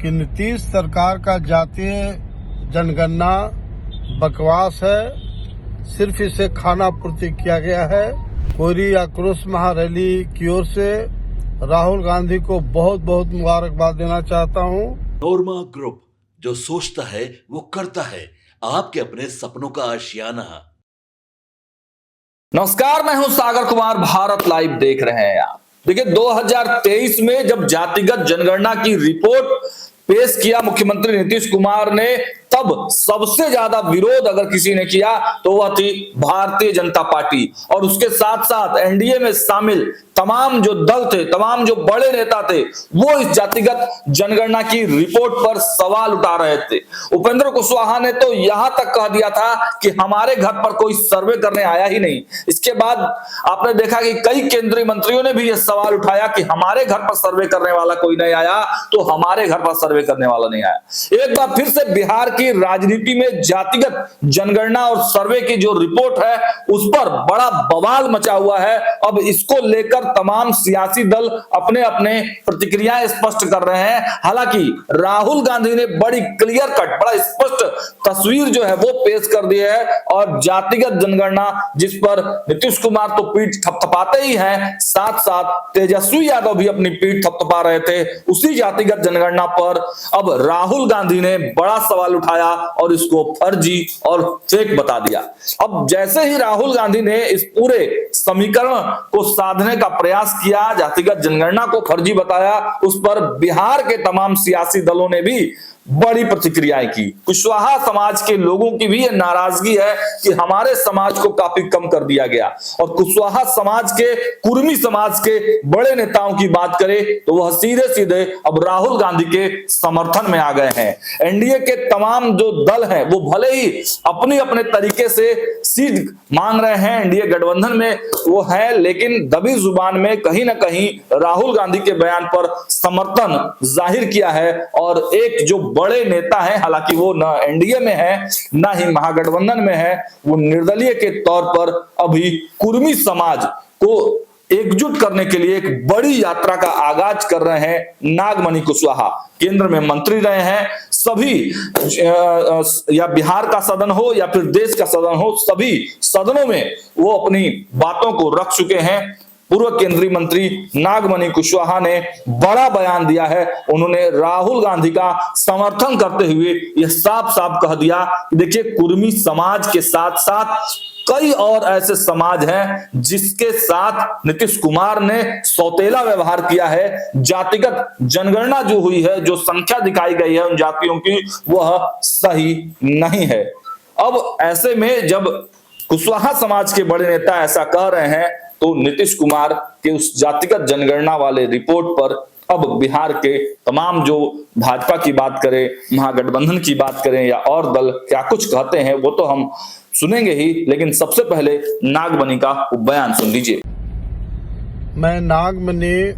कि नीतीश सरकार का जातीय जनगणना बकवास है, सिर्फ इसे खाना पूर्ति किया गया है। कोयरी आक्रोश महारैली की ओर से राहुल गांधी को बहुत बहुत मुबारकबाद देना चाहता हूं। नोरमा ग्रुप, जो सोचता है वो करता है, आपके अपने सपनों का आशियाना। नमस्कार, मैं हूं सागर कुमार, भारत लाइव देख रहे हैं आप। देखिए, 2023 में जब जातिगत जनगणना की रिपोर्ट पेश किया मुख्यमंत्री नीतीश कुमार ने, तब सबसे ज्यादा विरोध अगर किसी ने किया तो वह थी भारतीय जनता पार्टी और उसके साथ साथ एनडीए में शामिल तमाम जो दल थे, तमाम जो बड़े नेता थे, वो इस जातिगत जनगणना की रिपोर्ट पर सवाल उठा रहे थे। उपेंद्र कुशवाहा ने तो यहां तक कह दिया था कि हमारे घर पर कोई सर्वे करने आया ही नहीं। इसके बाद आपने देखा कि कई केंद्रीय मंत्रियों ने भी यह सवाल उठाया कि हमारे घर पर सर्वे करने वाला कोई नहीं आया, तो हमारे घर पर सर्वे करने वाला नहीं आया। एक बार फिर से बिहार की राजनीति में जातिगत जनगणना और सर्वे की जो रिपोर्ट है उस पर बड़ा बवाल मचा हुआ है। अब इसको लेकर तमाम सियासी दल अपने अपने प्रतिक्रियाएं स्पष्ट कर रहे हैं। हालांकि राहुल गांधी ने बड़ी क्लियर कट, बड़ा स्पष्ट तस्वीर जो है वो पेश कर दी है और जातिगत जनगणना जिस पर नीतीश कुमार तो पीठ थपथपाते ही हैं, साथ साथ तेजस्वी यादव भी अपनी पीठ थपथपा रहे थे, उसी जातिगत जनगणना पर अब राहुल गांधी ने बड़ा सवाल उठाया और इसको फर्जी और फेक बता दिया। अब जैसे ही राहुल गांधी ने इस पूरे समीकरण को साधने का प्रयास किया, जातिगत जनगणना को फर्जी बताया, उस पर बिहार के तमाम सियासी दलों ने भी बड़ी प्रतिक्रियाएं की। कुशवाहा समाज के लोगों की भी नाराजगी है कि हमारे समाज को काफी कम कर दिया गया और कुशवाहा समाज के, कुर्मी समाज के बड़े नेताओं की बात करें तो वह सीधे सीधे अब राहुल गांधी के समर्थन में आ गए हैं। एनडीए के तमाम जो दल हैं वो भले ही अपने अपने तरीके से सीट मांग रहे हैं, एनडीए गठबंधन में वो है, लेकिन दबी जुबान में कहीं ना कहीं राहुल गांधी के बयान पर समर्थन जाहिर किया है। और एक जो बड़े नेता हैं, हालांकि वो न एनडीए में है ना ही महागठबंधन में है, वो निर्दलीय के तौर पर अभी कुर्मी समाज को एकजुट करने के लिए एक बड़ी यात्रा का आगाज कर रहे हैं। नागमणि कुशवाहा केंद्र में मंत्री रहे हैं, सभी या बिहार का सदन हो या फिर देश का सदन हो, सभी सदनों में वो अपनी बातों को रख चुके हैं। पूर्व केंद्रीय मंत्री नागमणि कुशवाहा ने बड़ा बयान दिया है। उन्होंने राहुल गांधी का समर्थन करते हुए यह साफ साफ कह दिया कि देखिए, कुर्मी समाज के साथ साथ कई और ऐसे समाज हैं जिसके साथ नीतीश कुमार ने सौतेला व्यवहार किया है। जातिगत जनगणना जो हुई है, जो संख्या दिखाई गई है उन जातियों की, वह सही नहीं है। अब ऐसे में जब कुशवाहा समाज के बड़े नेता ऐसा कह रहे हैं तो नीतीश कुमार के उस जातिगत जनगणना वाले रिपोर्ट पर अब बिहार के तमाम, जो भाजपा की बात करें, महागठबंधन की बात करें या और दल क्या कुछ कहते हैं वो तो हम सुनेंगे ही, लेकिन सबसे पहले नागमणि का बयान सुन लीजिए। मैं नागमणि,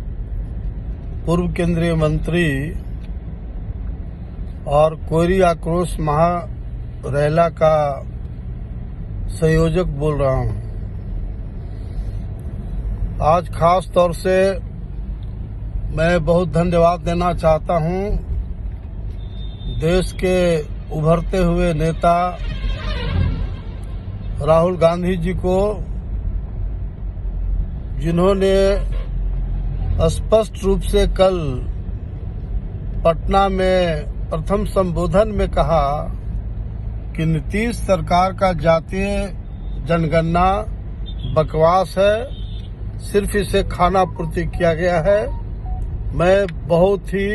पूर्व केंद्रीय मंत्री और कोयरी आक्रोश महारैली का संयोजक बोल रहा हूं। आज खास तौर से मैं बहुत धन्यवाद देना चाहता हूं देश के उभरते हुए नेता राहुल गांधी जी को, जिन्होंने स्पष्ट रूप से कल पटना में प्रथम संबोधन में कहा कि नीतीश सरकार का जातीय जनगणना बकवास है, सिर्फ इसे खाना पूर्ति किया गया है। मैं बहुत ही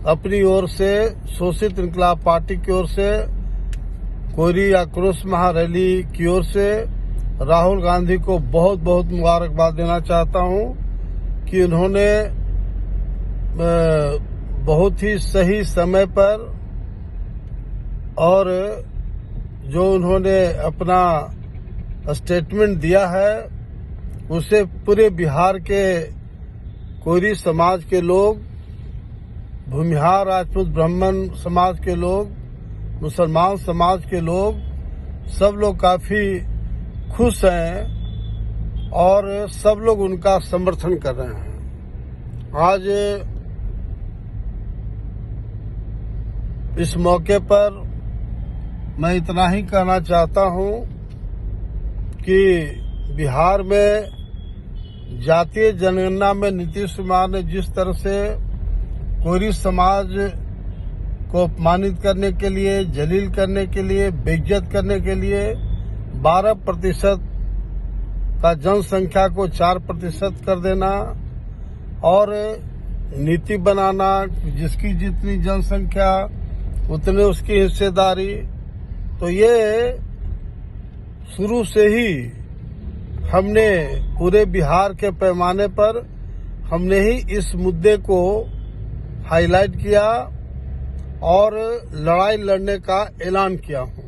अपनी ओर से, शोषित इनकलाब पार्टी की ओर से, कोयरी आक्रोश महारैली की ओर से राहुल गांधी को बहुत बहुत मुबारकबाद देना चाहता हूं कि उन्होंने बहुत ही सही समय पर और जो उन्होंने अपना स्टेटमेंट दिया है उसे पूरे बिहार के कोयरी समाज के लोग, भूमिहार राजपूत ब्राह्मण समाज के लोग, मुसलमान समाज के लोग, सब लोग काफी खुश हैं और सब लोग उनका समर्थन कर रहे हैं। आज इस मौके पर मैं इतना ही कहना चाहता हूं कि बिहार में जातीय जनगणना में नीतीश कुमार ने जिस तरह से कोरी समाज को अपमानित करने के लिए, जलील करने के लिए, बेइज्जत करने के लिए 12% का जनसंख्या को 4% कर देना और नीति बनाना, जिसकी जितनी जनसंख्या उतने उसकी हिस्सेदारी, तो ये शुरू से ही हमने पूरे बिहार के पैमाने पर हमने ही इस मुद्दे को हाईलाइट किया और लड़ाई लड़ने का ऐलान किया हूं।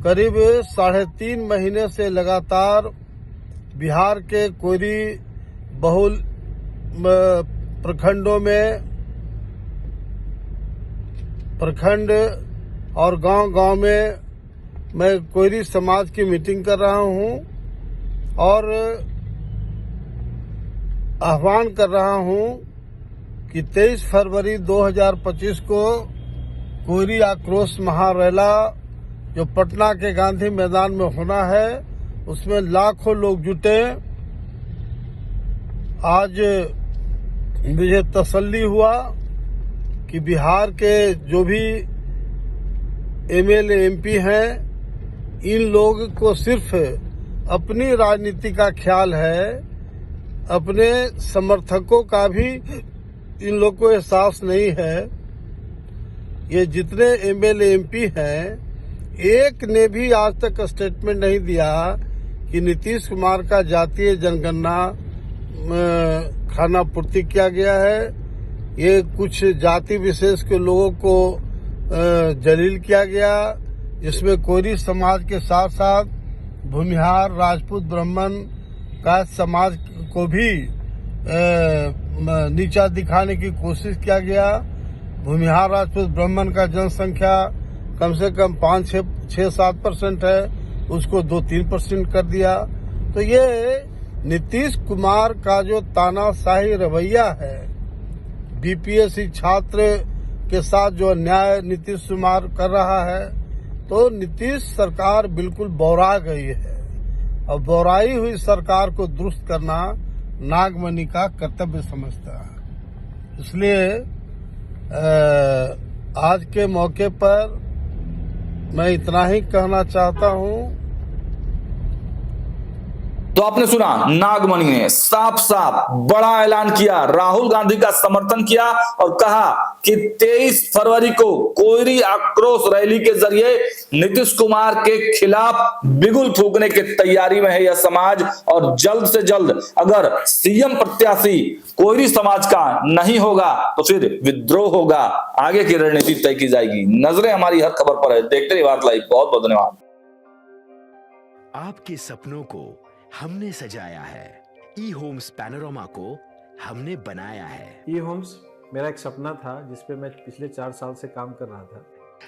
करीब 3.5 महीने से लगातार बिहार के कोरी बहुल प्रखंडों में, प्रखंड और गांव-गांव में मैं कोरी समाज की मीटिंग कर रहा हूं और आह्वान कर रहा हूं कि 23 फरवरी 2025 को कोरी आक्रोश महारैला जो पटना के गांधी मैदान में होना है, उसमें लाखों लोग जुटे। आज मुझे तसल्ली हुआ कि बिहार के जो भी एमएलए एमपी हैं, इन लोगों को सिर्फ अपनी राजनीति का ख्याल है, अपने समर्थकों का भी इन लोग को एहसास नहीं है। ये जितने एमएलए एमपी हैं, एक ने भी आज तक स्टेटमेंट नहीं दिया कि नीतीश कुमार का जातीय जनगणना खाना पूर्ति किया गया है। ये कुछ जाति विशेष के लोगों को जलील किया गया, जिसमें कोरी समाज के साथ साथ भूमिहार, राजपूत, ब्राह्मण का समाज को भी नीचा दिखाने की कोशिश किया गया। भूमिहार, राजपूत, ब्राह्मण का जनसंख्या कम से कम 5-6-7% है, उसको 2-3% कर दिया। तो ये नीतीश कुमार का जो तानाशाही रवैया है, बीपीएससी छात्र के साथ जो अन्याय नीतीश कुमार कर रहा है, तो नीतीश सरकार बिल्कुल बौरा गई है और बौराई हुई सरकार को दुरुस्त करना नागमणि का कर्तव्य समझता है। इसलिए आज के मौके पर मैं इतना ही कहना चाहता हूं। तो आपने सुना, नागमणि ने साफ साफ बड़ा ऐलान किया, राहुल गांधी का समर्थन किया और कहा कि 23 फरवरी को कोयरी आक्रोश रैली के जरिए नीतीश कुमार के खिलाफ बिगुल फूंकने की तैयारी में है यह समाज, और जल्द से जल्द अगर सीएम प्रत्याशी कोयरी समाज का नहीं होगा तो फिर विद्रोह होगा। आगे की रणनीति तय की जाएगी। नजरें हमारी हर खबर पर है। देखते रहिए भारत लाइव। बहुत बहुत धन्यवाद। आपके सपनों को हमने सजाया है, ई होम्स पैनोरमा को हमने बनाया है। ई होम्स मेरा एक सपना था जिस पे मैं पिछले 4 साल से काम कर रहा था।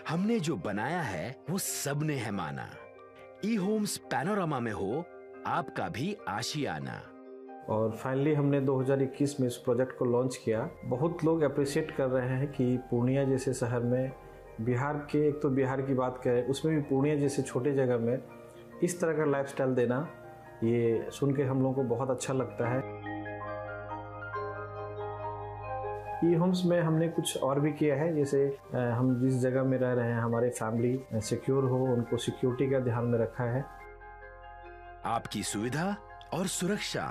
हमने जो बनाया है वो सबने है माना। ई होम्स पैनोरमा में हो आपका भी आशियाना। और फाइनली हमने 2021 में इस प्रोजेक्ट को लॉन्च किया। बहुत लोग अप्रिशिएट कर रहे हैं कि पूर्णिया जैसे शहर में, बिहार के, एक तो बिहार की बात करें उसमें भी पूर्णिया जैसे छोटे जगह में इस तरह का लाइफस्टाइल देना, ये सुन के हम लोगों को बहुत अच्छा लगता है। ई होम्स में हमने कुछ और भी किया है, जैसे हम जिस जगह में रह रहे हैं हमारे फैमिली सिक्योर हो, उनको सिक्योरिटी का ध्यान में रखा है। आपकी सुविधा और सुरक्षा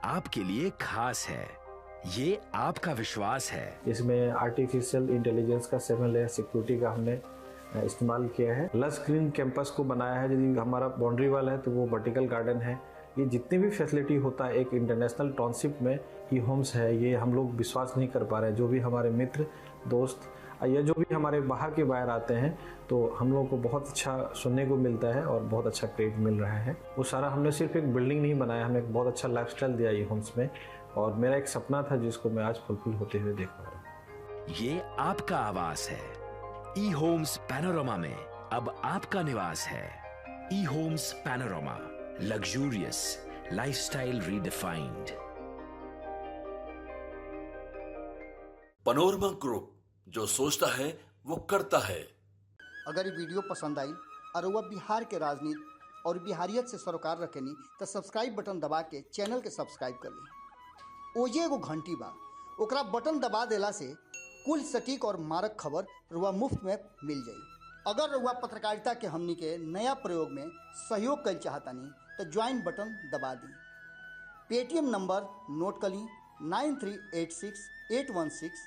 आपके लिए खास है, ये आपका विश्वास है। इसमें आर्टिफिशियल इंटेलिजेंस का 7 लेयर सिक्योरिटी का हमने इस्तेमाल किया है। लस ग्रीन कैंपस को बनाया है। यदि हमारा बाउंड्री वाल है तो वो वर्टिकल गार्डन है। ये जितनी भी फैसिलिटी होता है एक इंटरनेशनल टाउनशिप में ई होम्स है, ये हम लोग विश्वास नहीं कर पा रहे हैं। जो भी हमारे मित्र, दोस्त या जो भी हमारे बाहर के बाहर आते हैं, तो हम लोगों को बहुत अच्छा सुनने को मिलता है और बहुत अच्छा क्रेडिट मिल रहा है। वो सारा हमने सिर्फ एक बिल्डिंग नहीं बनाया, हमने एक बहुत अच्छा लाइफस्टाइल दिया ई होम्स में, और मेरा एक सपना था जिसको मैं आज फुलफिल होते हुए देख पा रहा हूँ। ये आपका आवास है। ई होम्स पैनोरमा में अब आपका निवास है। E homes panorama, luxurious lifestyle redefined. Panorama group, जो सोचता है वो करता है। अगर ये वीडियो पसंद आई और वह बिहार के राजनीति और बिहारियत से सरोकार रखेनी तो सब्सक्राइब बटन दबा के चैनल के सब्सक्राइब कर ली। ओजे एगो घंटी बा, ओकरा बटन दबा देला से कुल सटीक और मारक खबर रुआ मुफ्त में मिल जाई। अगर रुआ पत्रकारिता के हमनी के नया प्रयोग में सहयोग कर चाहतानी तो ज्वाइन बटन दबा दी। पेटीएम नंबर नोट कर ली 9386816816